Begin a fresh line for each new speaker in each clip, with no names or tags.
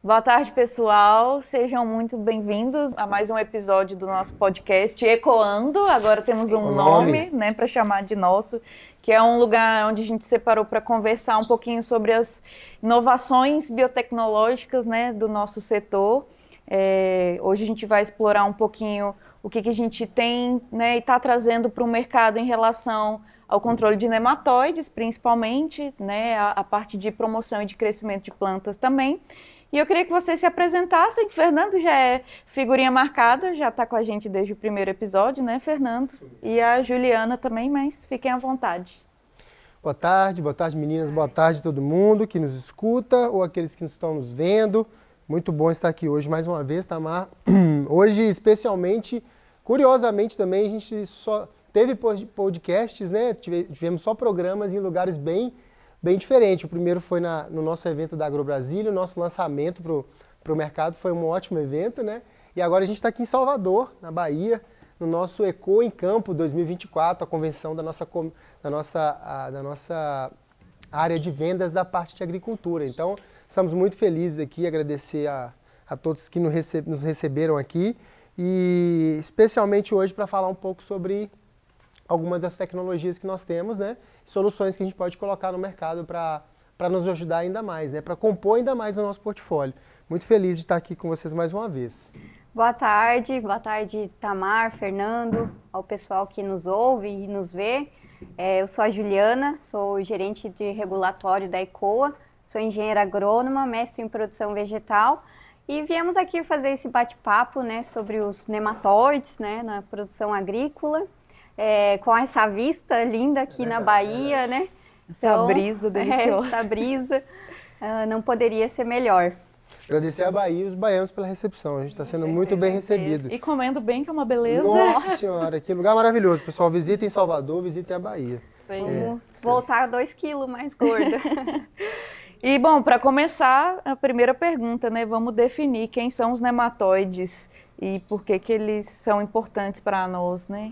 Boa tarde, pessoal. Sejam muito bem-vindos a mais um episódio do nosso podcast Ecoando. Agora temos um nome, né, para chamar de nosso, que é um lugar onde a gente separou para conversar um pouquinho sobre as inovações biotecnológicas, né, do nosso setor. Hoje a gente vai explorar um pouquinho o que a gente tem, né, e está trazendo para o mercado em relação ao controle de nematóides, principalmente, né, a parte de promoção e de crescimento de plantas também. E eu queria que vocês se apresentassem. O Fernando já é figurinha marcada, já está com a gente desde o primeiro episódio, né, Fernando? E a Juliana também, mas fiquem à vontade.
Boa tarde meninas, boa tarde a todo mundo que nos escuta ou aqueles que estão nos vendo. Muito bom estar aqui hoje mais uma vez, Tamar. Hoje, especialmente, curiosamente também, a gente só teve podcasts, né? Tivemos só programas em lugares bem diferentes. O primeiro foi no nosso evento da AgroBrasília, o nosso lançamento para o mercado foi um ótimo evento, né? E agora a gente está aqui em Salvador, na Bahia, no nosso Eco em Campo 2024, a convenção da nossa área de vendas da parte de agricultura. Então, estamos muito felizes aqui, agradecer a todos que nos receberam aqui e especialmente hoje para falar um pouco sobre algumas das tecnologias que nós temos, né? Soluções que a gente pode colocar no mercado para nos ajudar ainda mais, né? Para compor ainda mais no nosso portfólio. Muito feliz de estar aqui com vocês mais uma vez.
Boa tarde Tamar, Fernando, ao pessoal que nos ouve e nos vê. Eu sou a Juliana, sou gerente de regulatório da ECOA, sou engenheira agrônoma, mestre em produção vegetal e viemos aqui fazer esse bate-papo, né, sobre os nematóides, né, na produção agrícola, com essa vista linda aqui na Bahia, né?
Essa brisa deliciosa.
Essa brisa não poderia ser melhor.
Agradecer a Bahia e os baianos pela recepção. A gente está sendo muito bem recebido.
E comendo bem, que é uma beleza.
Nossa Senhora, que lugar maravilhoso. Pessoal, visitem Salvador, visitem a Bahia.
Vamos voltar 2 quilos mais gorda.
E, bom, para começar, a primeira pergunta, né? Vamos definir quem são os nematóides e por que eles são importantes para nós, né?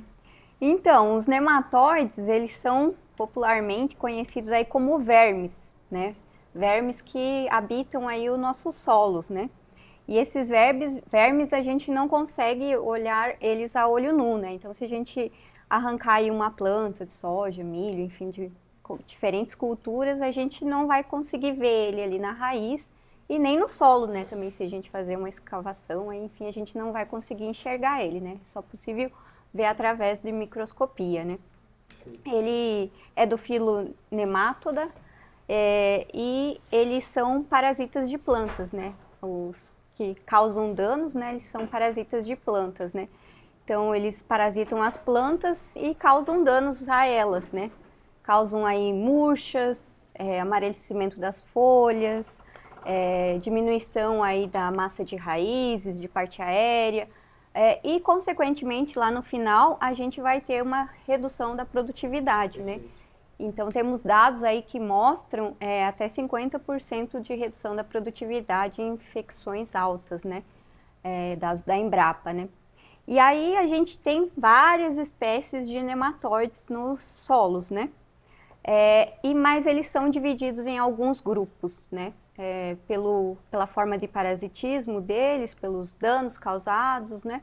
Então, os nematóides, eles são popularmente conhecidos aí como vermes, né? Vermes que habitam aí os nossos solos, né? E esses vermes a gente não consegue olhar eles a olho nu, né? Então, se a gente arrancar aí uma planta de soja, milho, enfim, de diferentes culturas, a gente não vai conseguir ver ele ali na raiz e nem no solo, né? Também, se a gente fazer uma escavação, aí, enfim, a gente não vai conseguir enxergar ele, né? É só possível ver através de microscopia, né? Ele é do filo Nematoda, e eles são parasitas de plantas, né? Os que causam danos, né? Eles são parasitas de plantas, né? Então, eles parasitam as plantas e causam danos a elas, né? Causam aí murchas, amarelecimento das folhas, diminuição aí da massa de raízes, de parte aérea, e, consequentemente, lá no final, a gente vai ter uma redução da produtividade, né? Então, temos dados aí que mostram até 50% de redução da produtividade em infecções altas, né? Dados da Embrapa, né? E aí, a gente tem várias espécies de nematóides nos solos, né? Mas eles são divididos em alguns grupos, né? Pela forma de parasitismo deles, pelos danos causados, né?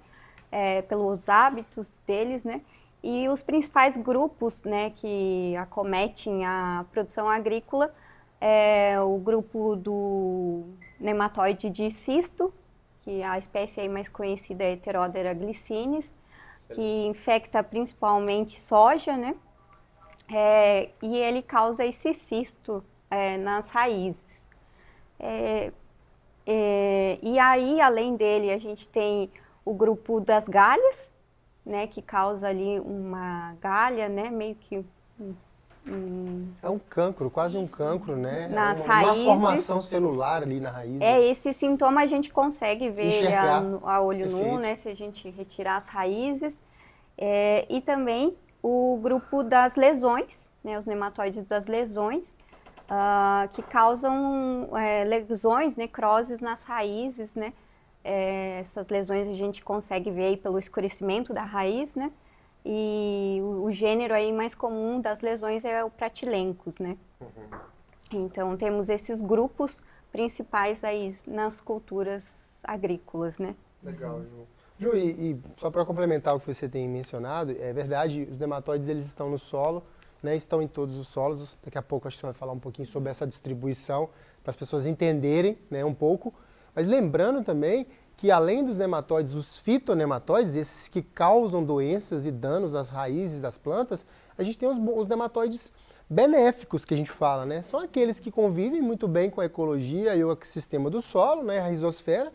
Pelos hábitos deles, né? E os principais grupos, né, que acometem a produção agrícola é o grupo do nematóide de cisto, que a espécie aí mais conhecida é Heterodera glycinis, que infecta principalmente soja, né? E ele causa esse cisto nas raízes. E aí, além dele, a gente tem o grupo das galhas, né, que causa ali uma galha, né, meio que
é um cancro, quase um cancro, né?
Nas
uma
raízes.
Formação celular ali na raiz.
Esse sintoma a gente consegue ver
enxergar
a olho nu, né, se a gente retirar as raízes. E também o grupo das lesões, né, os nematóides das lesões, que causam lesões, necroses nas raízes, né? Essas lesões a gente consegue ver aí pelo escurecimento da raiz, né? E o gênero aí mais comum das lesões é o Pratilencos, né? Então, temos esses grupos principais aí nas culturas agrícolas, né?
Legal, Ju. Ju, e só para complementar o que você tem mencionado, é verdade, os nematóides eles estão no solo, né, estão em todos os solos. Daqui a pouco acho que você vai falar um pouquinho sobre essa distribuição, para as pessoas entenderem, né, um pouco. Mas lembrando também que além dos nematóides, os fitonematóides, esses que causam doenças e danos nas raízes das plantas, a gente tem os nematóides benéficos que a gente fala, né? São aqueles que convivem muito bem com a ecologia e o ecossistema do solo, né, a rizosfera,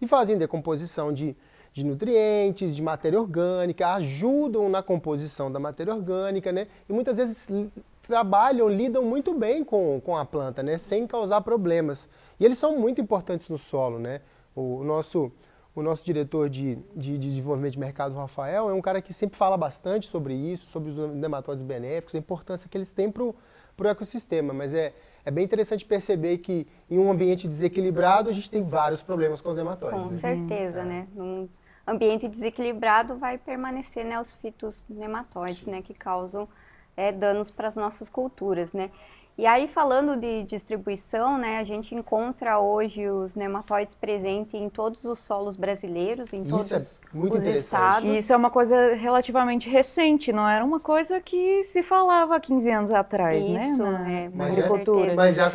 e fazem decomposição de nutrientes, de matéria orgânica, ajudam na composição da matéria orgânica, né? E muitas vezes trabalham, lidam muito bem com a planta, né? Sem causar problemas. E eles são muito importantes no solo, né? O nosso diretor de desenvolvimento de mercado, Rafael, é um cara que sempre fala bastante sobre isso, sobre os nematóides benéficos, a importância que eles têm para o ecossistema. Mas é bem interessante perceber que em um ambiente desequilibrado a gente tem vários problemas com os nematóides.
Com certeza, né? Num ambiente desequilibrado vai permanecer, né, os fitonematóides, né, que causam danos para as nossas culturas, né? E aí, falando de distribuição, né, a gente encontra hoje os nematóides presentes em todos os solos brasileiros, em todos os estados.
E isso é uma coisa relativamente recente, não era uma coisa que se falava há 15 anos atrás,
isso,
né? Na
Mas
agricultura.
Mas já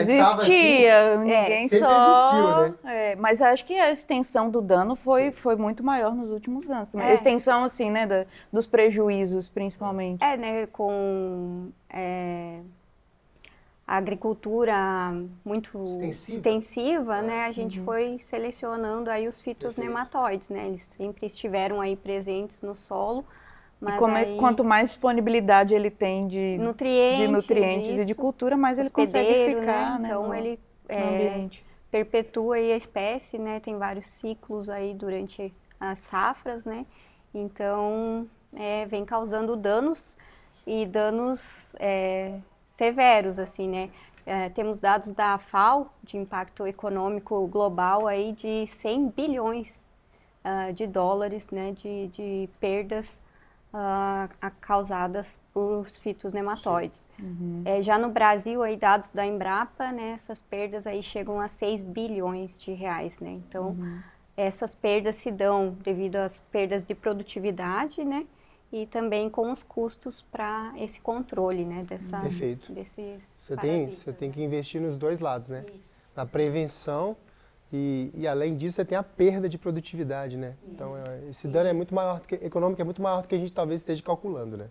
existia,
assim,
ninguém
sempre
só...
existiu, né?
Mas acho que a extensão do dano foi muito maior nos últimos anos. A extensão, assim, né, dos prejuízos, principalmente.
Né, com... a agricultura muito extensiva, né, a gente foi selecionando aí os fitonematóides, né, eles sempre estiveram aí presentes no solo. Mas
e quanto mais disponibilidade ele tem de nutrientes e de cultura, mais ele consegue ficar, né,
então
no
ele
ambiente.
Perpetua aí a espécie, né, tem vários ciclos aí durante as safras, né, então vem causando danos e danos severos, assim, né? Temos dados da FAO, de impacto econômico global, aí de 100 bilhões de dólares, né, de perdas causadas por fitonematóides. Já no Brasil, aí, dados da Embrapa, né, essas perdas aí chegam a 6 bilhões de reais, né? Então, essas perdas se dão devido às perdas de produtividade, né? E também com os custos para esse controle, né,
Perfeito.
desses
Você
parasitas,
tem que investir nos dois lados, né?
Isso.
Na prevenção e além disso você tem a perda de produtividade, né? Isso. Então esse dano é muito maior, econômico é muito maior do que a gente talvez esteja calculando, né?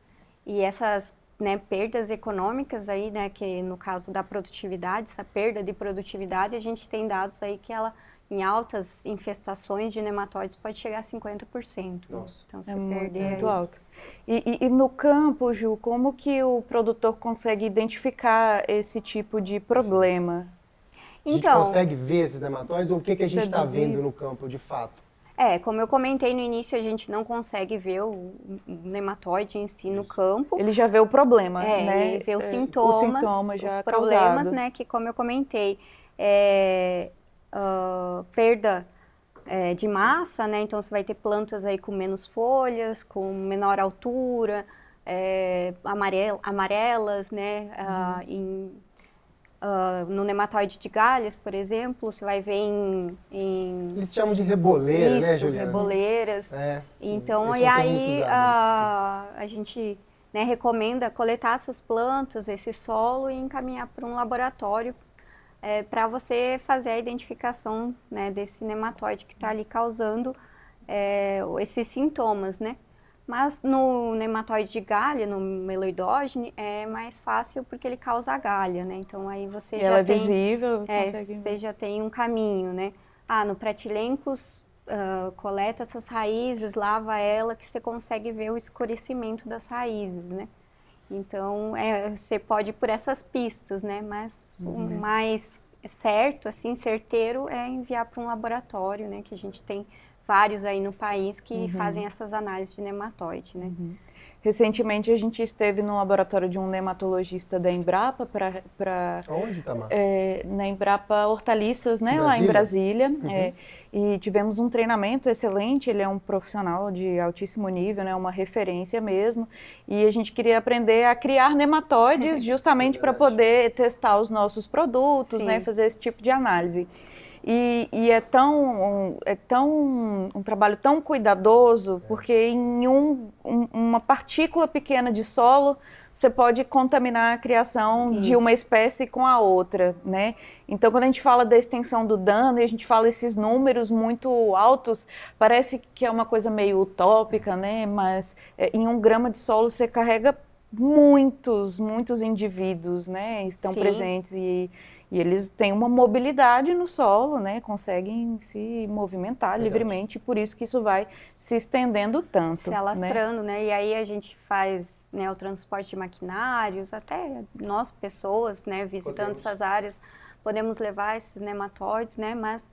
E essas, né, perdas econômicas aí, né, que no caso da produtividade, essa perda de produtividade, a gente tem dados aí que ela em altas infestações de nematóides pode chegar a 50%.
Nossa.
Então,
É muito alto. E no campo, Ju, como que o produtor consegue identificar esse tipo de problema?
A gente consegue ver esses nematóides ou o que a gente está vendo no campo de fato?
Como eu comentei no início, a gente não consegue ver o nematóide em si no campo.
Ele já vê o problema, né?
Ele vê os sintomas
já
os problemas,
causado.
né? Que, como eu comentei, perda de massa, né? Então você vai ter plantas aí com menos folhas, com menor altura, amarelas, né? No nematóide de galhas, por exemplo, você vai ver
Eles chamam de reboleira, né, Juliana?
Reboleiras. Então, e aí a gente, né, recomenda coletar essas plantas, esse solo e encaminhar para um laboratório para você fazer a identificação, né, desse nematóide que está ali causando esses sintomas, né? Mas no nematóide de galha, no meloidógene, é mais fácil porque ele causa a galha, né? Então aí você já
ela
tem...
é visível, consegue...
Você já tem um caminho, né? No Pratilencos, coleta essas raízes, lava ela, que você consegue ver o escurecimento das raízes, né? Então, você pode ir por essas pistas, né? Mas o mais certo, assim, certeiro, é enviar para um laboratório, né? Que a gente tem vários aí no país que fazem essas análises de nematóide, né?
Recentemente a gente esteve no laboratório de um nematologista da Embrapa
Onde, Tamar?
Na Embrapa Hortaliças, né,
Brasília?
lá em Brasília. E tivemos um treinamento excelente, ele é um profissional de altíssimo nível, né, uma referência mesmo. E a gente queria aprender a criar nematóides justamente para poder testar os nossos produtos, né, fazer esse tipo de análise. E é um trabalho tão cuidadoso, porque em uma partícula pequena de solo, você pode contaminar a criação de uma espécie com a outra, né? Então, quando a gente fala da extensão do dano e a gente fala esses números muito altos, parece que é uma coisa meio utópica, né? Mas em 1 grama de solo você carrega muitos indivíduos, né? Estão presentes e eles têm uma mobilidade no solo, né? Conseguem se movimentar livremente, por isso que isso vai se estendendo tanto.
Se alastrando, né? E aí a gente faz, né, o transporte de maquinários, até nós, pessoas, né, visitando essas áreas, podemos levar esses nematóides, né? Mas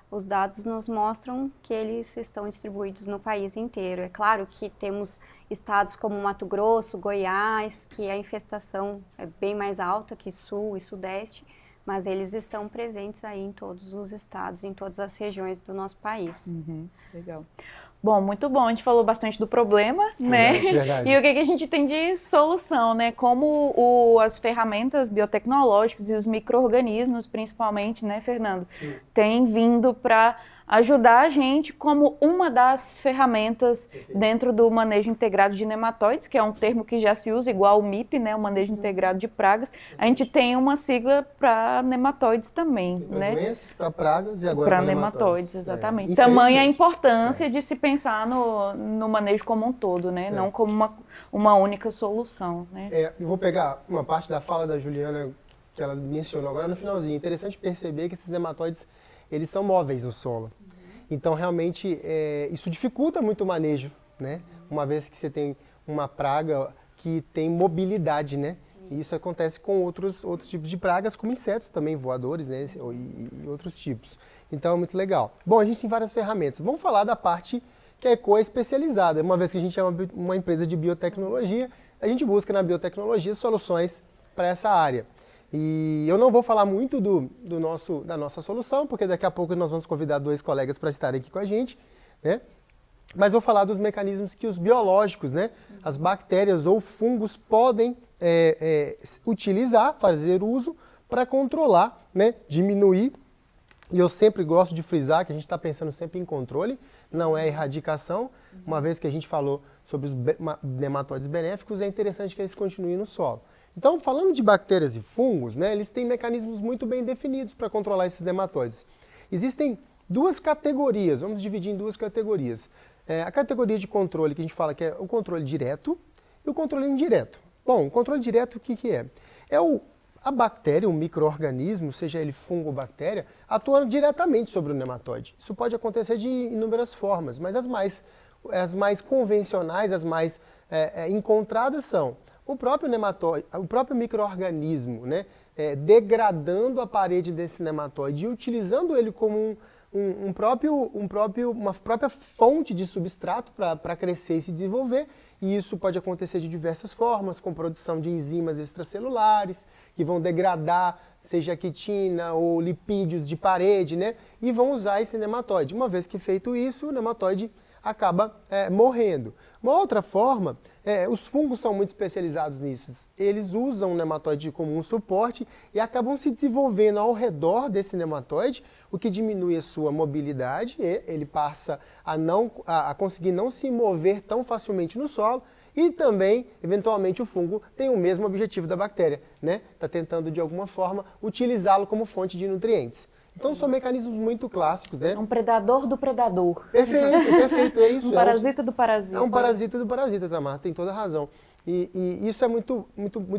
os dados nos mostram que eles estão distribuídos no país inteiro. É claro que temos estados como Mato Grosso, Goiás, que a infestação é bem mais alta que Sul e Sudeste, mas eles estão presentes aí em todos os estados, em todas as regiões do nosso país.
Legal. Bom, muito bom. A gente falou bastante do problema, né?
Verdade.
E o que a gente tem de solução, né? Como as ferramentas biotecnológicas e os micro-organismos, principalmente, né, Fernando, têm vindo para ajudar a gente como uma das ferramentas dentro do manejo integrado de nematóides, que é um termo que já se usa igual o MIP, né, o manejo integrado de pragas. A gente tem uma sigla para nematóides também, né?
Doenças, para pragas e agora
para nematóides, exatamente.
É.
Tamanha a importância de se pensar no manejo como um todo, né? Não como uma única solução, né?
Eu vou pegar uma parte da fala da Juliana que ela mencionou agora no finalzinho. Interessante perceber que esses nematóides, eles são móveis no solo. Então, realmente, isso dificulta muito o manejo, né? Uma vez que você tem uma praga que tem mobilidade, né? E isso acontece com outros tipos de pragas, como insetos também, voadores, né? E outros tipos. Então, é muito legal. Bom, a gente tem várias ferramentas. Vamos falar da parte que a ECO é especializada. Uma vez que a gente é uma empresa de biotecnologia, a gente busca na biotecnologia soluções para essa área. E eu não vou falar muito da nossa solução, porque daqui a pouco nós vamos convidar 2 colegas para estarem aqui com a gente, né? Mas vou falar dos mecanismos que os biológicos, né, as bactérias ou fungos podem utilizar, fazer uso para controlar, né, diminuir. E eu sempre gosto de frisar que a gente está pensando sempre em controle, não é erradicação. Uma vez que a gente falou sobre os nematóides benéficos, é interessante que eles continuem no solo. Então, falando de bactérias e fungos, né, eles têm mecanismos muito bem definidos para controlar esses nematóides. Existem 2 categorias, vamos dividir em 2 categorias. A categoria de controle que a gente fala que é o controle direto e o controle indireto. Bom, o controle direto o que é? A bactéria, um micro-organismo, seja ele fungo ou bactéria, atuando diretamente sobre o nematóide. Isso pode acontecer de inúmeras formas, mas as mais convencionais, as mais encontradas são o próprio nematóide, o próprio micro-organismo, né, degradando a parede desse nematóide e utilizando ele como uma própria fonte de substrato para crescer e se desenvolver. E isso pode acontecer de diversas formas, com produção de enzimas extracelulares, que vão degradar, seja quitina ou lipídios de parede, né, e vão usar esse nematóide. Uma vez que feito isso, o nematóide acaba morrendo. Uma outra forma, os fungos são muito especializados nisso. Eles usam o nematóide como um suporte e acabam se desenvolvendo ao redor desse nematóide, o que diminui a sua mobilidade, ele passa a conseguir não se mover tão facilmente no solo e também, eventualmente, o fungo tem o mesmo objetivo da bactéria, né? Está tentando, de alguma forma, utilizá-lo como fonte de nutrientes. Então, são mecanismos muito clássicos, né?
É um predador do predador.
Perfeito, é isso.
Um parasita do parasita.
É um parasita do parasita, Tamar, tem toda a razão. E isso é muito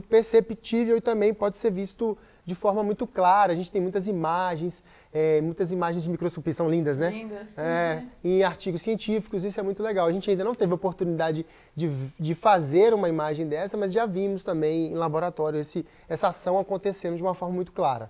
perceptível e também pode ser visto de forma muito clara. A gente tem muitas imagens de microscopia, são lindas, né?
Lindas.
Em artigos científicos, isso é muito legal. A gente ainda não teve a oportunidade de fazer uma imagem dessa, mas já vimos também em laboratório essa ação acontecendo de uma forma muito clara.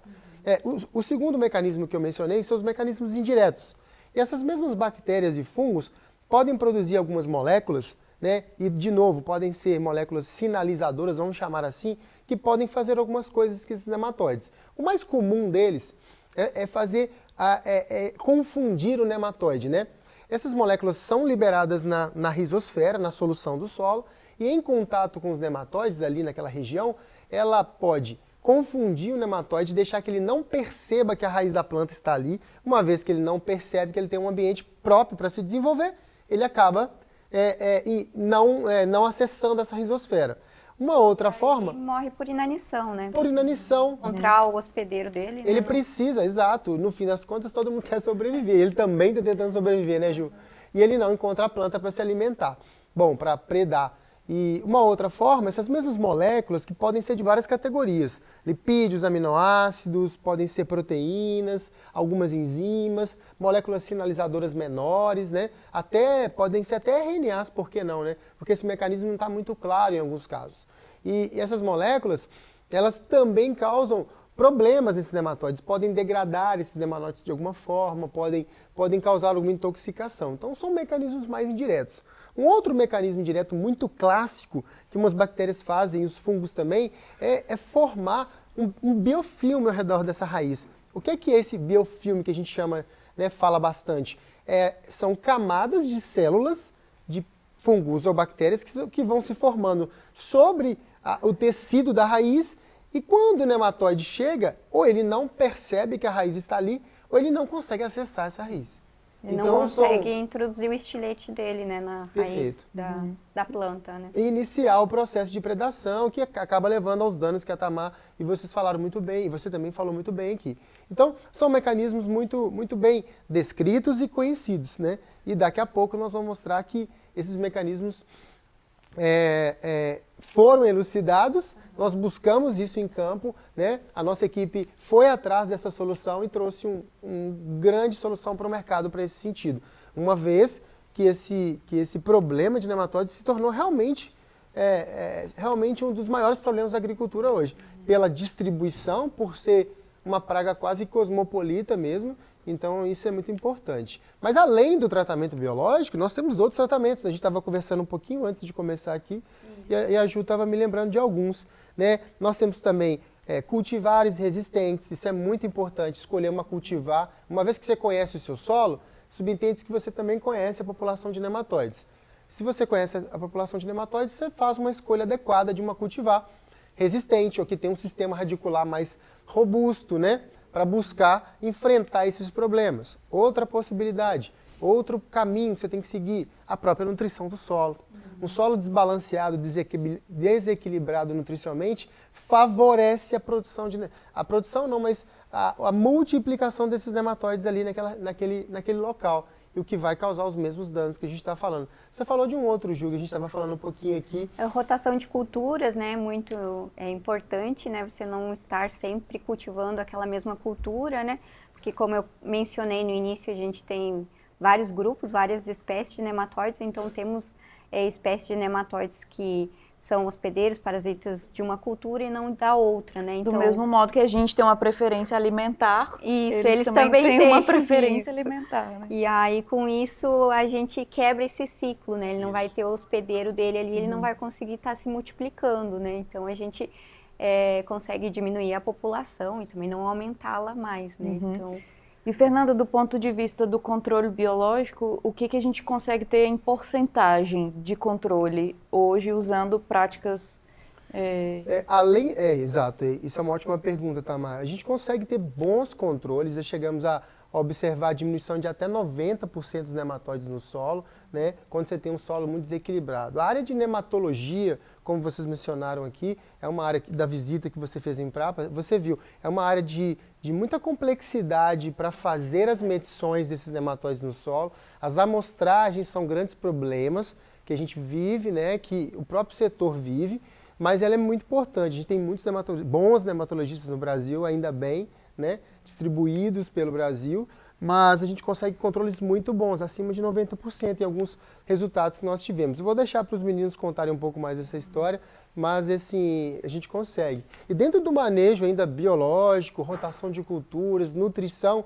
O segundo mecanismo que eu mencionei são os mecanismos indiretos. E essas mesmas bactérias e fungos podem produzir algumas moléculas né? E, de novo, podem ser moléculas sinalizadoras, vamos chamar assim, que podem fazer algumas coisas que esses nematóides. O mais comum deles é confundir o nematóide, né? Essas moléculas são liberadas na rizosfera, na solução do solo, e em contato com os nematóides ali naquela região, ela pode confundir o nematóide, deixar que ele não perceba que a raiz da planta está ali. Uma vez que ele não percebe que ele tem um ambiente próprio para se desenvolver, ele acaba não acessando essa rizosfera. Uma outra forma...
Ele morre por inanição, né?
Por inanição.
Encontrar o hospedeiro dele.
Ele
né?
precisa, exato. No fim das contas, todo mundo quer sobreviver. Ele também está tentando sobreviver, né, Ju? E ele não encontra a planta para se alimentar. Bom, para predar. E uma outra forma, essas mesmas moléculas que podem ser de várias categorias. Lipídios, aminoácidos, podem ser proteínas, algumas enzimas, moléculas sinalizadoras menores, né? Até, podem ser até RNAs, por que não, né? Porque esse mecanismo não está muito claro em alguns casos. E essas moléculas, elas também causam problemas nesses nematóides, podem degradar esses nematóides de alguma forma, podem causar alguma intoxicação. Então são mecanismos mais indiretos. Um outro mecanismo direto muito clássico que umas bactérias fazem, e os fungos também, é formar um biofilme ao redor dessa raiz. O que é esse biofilme que a gente chama, né, fala bastante? São camadas de células de fungos ou bactérias que vão se formando sobre o tecido da raiz, e quando o nematóide chega, ou ele não percebe que a raiz está ali, ou ele não consegue acessar essa raiz.
Ele não consegue introduzir o estilete dele, né, na
Perfeito.
raiz da planta, né?
E iniciar o processo de predação, que acaba levando aos danos que a Tamar e vocês falaram muito bem, e você também falou muito bem aqui. Então, são mecanismos muito, muito bem descritos e conhecidos, né? E daqui a pouco nós vamos mostrar que esses mecanismos foram elucidados, nós buscamos isso em campo, né? A nossa equipe foi atrás dessa solução e trouxe uma grande solução para o mercado para esse sentido. Uma vez que esse problema de nematóides se tornou realmente um dos maiores problemas da agricultura hoje. Pela distribuição, por ser uma praga quase cosmopolita mesmo, então isso é muito importante. Mas além do tratamento biológico, nós temos outros tratamentos. A gente estava conversando um pouquinho antes de começar aqui e a Ju estava me lembrando de alguns, né? Nós temos também cultivares resistentes, isso é muito importante, escolher uma cultivar. Uma vez que você conhece o seu solo, subentende-se que você também conhece a população de nematóides. Se você conhece a população de nematóides, você faz uma escolha adequada de uma cultivar resistente ou que tem um sistema radicular mais robusto, né? Para buscar enfrentar esses problemas. Outra possibilidade, outro caminho que você tem que seguir, a própria nutrição do solo. Um solo desbalanceado, desequilibrado nutricionalmente, favorece a produção a multiplicação desses nematóides ali naquele local, e o que vai causar os mesmos danos que a gente está falando. Você falou de um outro, Ju, que a gente estava falando um pouquinho aqui.
A rotação de culturas, né, é importante, né, você não estar sempre cultivando aquela mesma cultura, né, porque como eu mencionei no início, a gente tem vários grupos, várias espécies de nematóides, então temos espécies de nematóides que são hospedeiros, parasitas de uma cultura e não da outra, né?
Então, do mesmo modo que a gente tem uma preferência alimentar,
isso, eles também
têm uma preferência
isso.
alimentar, né?
E aí, com isso, a gente quebra esse ciclo, né? Ele não vai ter o hospedeiro dele ali, ele não vai conseguir estar se multiplicando, né? Então, a gente consegue diminuir a população e também não aumentá-la mais, né? Então...
E, Fernanda, do ponto de vista do controle biológico, o que a gente consegue ter em porcentagem de controle hoje usando práticas...
Exato, isso é uma ótima pergunta, Tamar. A gente consegue ter bons controles, já chegamos a observar a diminuição de até 90% dos nematóides no solo, né, quando você tem um solo muito desequilibrado. A área de nematologia, como vocês mencionaram aqui, é uma área da visita que você fez em Prapa, você viu, é uma área de muita complexidade para fazer as medições desses nematóides no solo. As amostragens são grandes problemas que a gente vive, né, que o próprio setor vive, mas ela é muito importante. A gente tem muitos bons nematologistas no Brasil, ainda bem, né, distribuídos pelo Brasil, mas a gente consegue controles muito bons, acima de 90% em alguns resultados que nós tivemos. Eu vou deixar para os meninos contarem um pouco mais dessa história, mas assim, a gente consegue. E dentro do manejo ainda biológico, rotação de culturas, nutrição,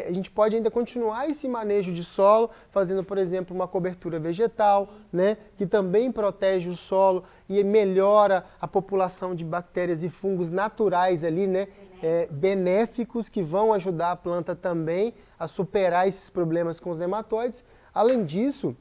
A gente pode ainda continuar esse manejo de solo, fazendo, por exemplo, uma cobertura vegetal, né, que também protege o solo e melhora a população de bactérias e fungos naturais ali, né, benéficos, que vão ajudar a planta também a superar esses problemas com os nematóides. Além disso,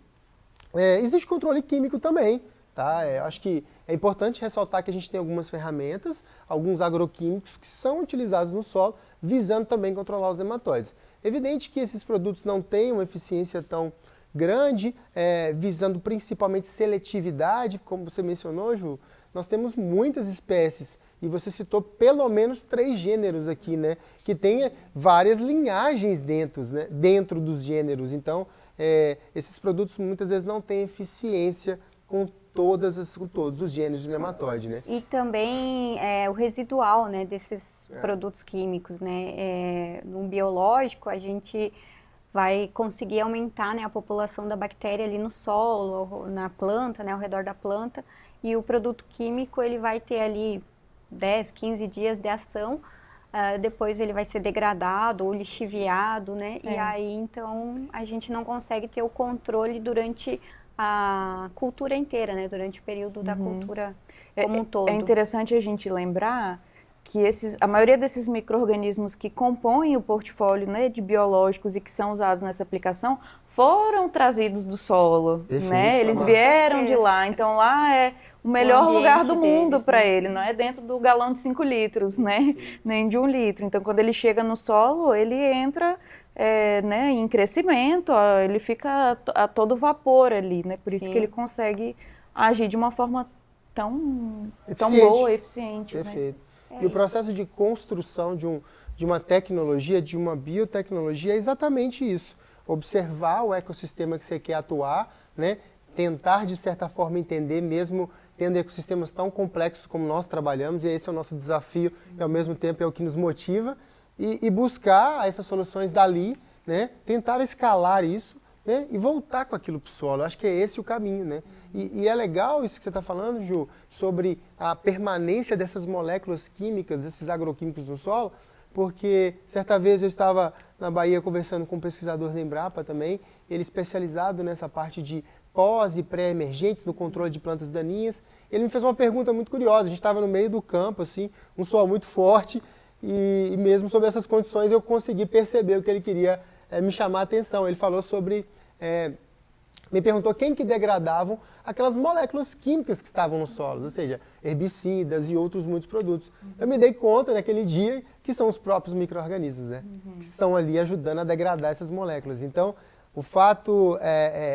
existe controle químico também. Tá? Acho que é importante ressaltar que a gente tem algumas ferramentas, alguns agroquímicos que são utilizados no solo, visando também controlar os nematóides. Evidente que esses produtos não têm uma eficiência tão grande, visando principalmente seletividade, como você mencionou, Ju. Nós temos muitas espécies, e você citou pelo menos 3 gêneros aqui, né? Que tem várias linhagens dentro dos gêneros. Então, esses produtos muitas vezes não têm eficiência com todos os gêneros de nematóide, né?
E também o residual, né, desses produtos químicos, né? No biológico, a gente vai conseguir aumentar, né, a população da bactéria ali no solo, na planta, né, ao redor da planta, e o produto químico ele vai ter ali 10, 15 dias de ação, depois ele vai ser degradado ou lixiviado, né? E aí, então, a gente não consegue ter o controle durante a cultura inteira, né? Durante o período da cultura como um todo.
É interessante a gente lembrar que a maioria desses micro-organismos que compõem o portfólio, né, de biológicos e que são usados nessa aplicação foram trazidos do solo, né? Eles vieram de lá, então lá é o melhor lugar do mundo para ele, não é dentro do galão de 5 litros, né? Nem de 1 litro. Então, quando ele chega no solo, ele entra né, em crescimento, ele fica a todo vapor ali, né? Por isso que ele consegue agir de uma forma tão boa, eficiente.
Perfeito. Né? E o processo de construção de uma tecnologia, de uma biotecnologia, é exatamente isso. Observar o ecossistema que você quer atuar, né? Tentar, de certa forma, entender, mesmo tendo ecossistemas tão complexos como nós trabalhamos, e esse é o nosso desafio, e ao mesmo tempo é o que nos motiva, e buscar essas soluções dali, né? Tentar escalar isso, né? E voltar com aquilo para o solo. Acho que é esse o caminho, né? E é legal isso que você está falando, Ju, sobre a permanência dessas moléculas químicas, desses agroquímicos no solo, porque certa vez eu estava na Bahia conversando com um pesquisador da Embrapa também, ele especializado nessa parte de pós e pré-emergentes no controle de plantas daninhas. Ele me fez uma pergunta muito curiosa, a gente estava no meio do campo, assim, um sol muito forte, e mesmo sob essas condições eu consegui perceber o que ele queria me chamar a atenção. Ele falou sobre, me perguntou quem que degradavam aquelas moléculas químicas que estavam nos solos, ou seja, herbicidas e outros muitos produtos. Eu me dei conta naquele dia que são os próprios micro-organismos, né? Que estão ali ajudando a degradar essas moléculas. Então, o fato,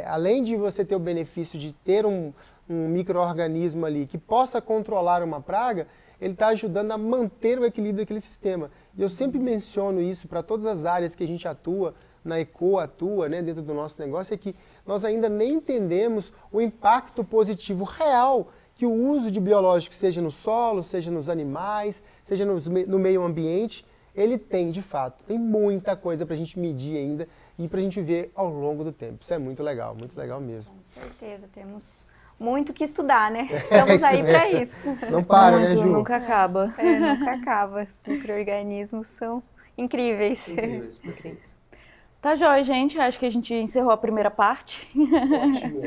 além de você ter o benefício de ter um micro-organismo ali que possa controlar uma praga, ele está ajudando a manter o equilíbrio daquele sistema. E eu sempre menciono isso para todas as áreas que a gente atua, na ECO atua, né, dentro do nosso negócio, é que nós ainda nem entendemos o impacto positivo real que o uso de biológicos, seja no solo, seja nos animais, seja no meio ambiente, ele tem de fato. Tem muita coisa para a gente medir ainda e para a gente ver ao longo do tempo. Isso é muito legal mesmo.
Com certeza, temos muito que estudar, né? Estamos aí para isso.
Não para, né, Ju?
Nunca acaba.
Nunca acaba. Os micro-organismos são incríveis.
Incríveis.
Tá jóia, gente. Acho que a gente encerrou a primeira parte.
Ótimo.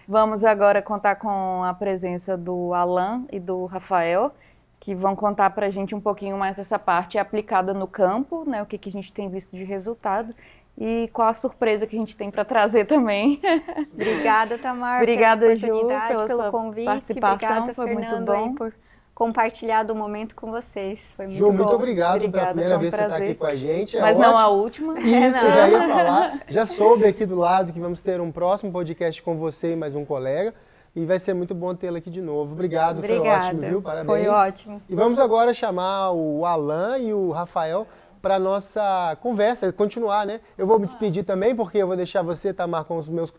Vamos agora contar com a presença do Alan e do Rafael, que vão contar para a gente um pouquinho mais dessa parte aplicada no campo, né? O que a gente tem visto de resultado e qual a surpresa que a gente tem para trazer também.
Obrigada, Tamar,
obrigada, Ju,
pelo convite.
Participação.
Obrigada,
foi
Fernando,
muito bom.
Aí, por compartilhar do momento com vocês. Foi muito
Ju,
bom.
muito obrigado
Obrigada,
pela primeira
foi um
vez que você está
prazer.
aqui com a gente.
Mas não a última.
Isso, eu já ia falar. Já soube aqui do lado que vamos ter um próximo podcast com você e mais um colega. E vai ser muito bom tê-la aqui de novo. Obrigado, foi ótimo, viu? Parabéns.
Foi ótimo.
E vamos agora chamar o Alan e o Rafael para nossa conversa, continuar, né? Eu vou me despedir também, porque eu vou deixar você, Tamar, com os meus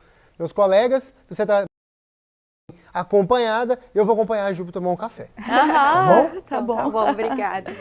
colegas. Você está acompanhada, eu vou acompanhar a Ju para tomar um café.
Tá bom?
Tá bom, obrigada.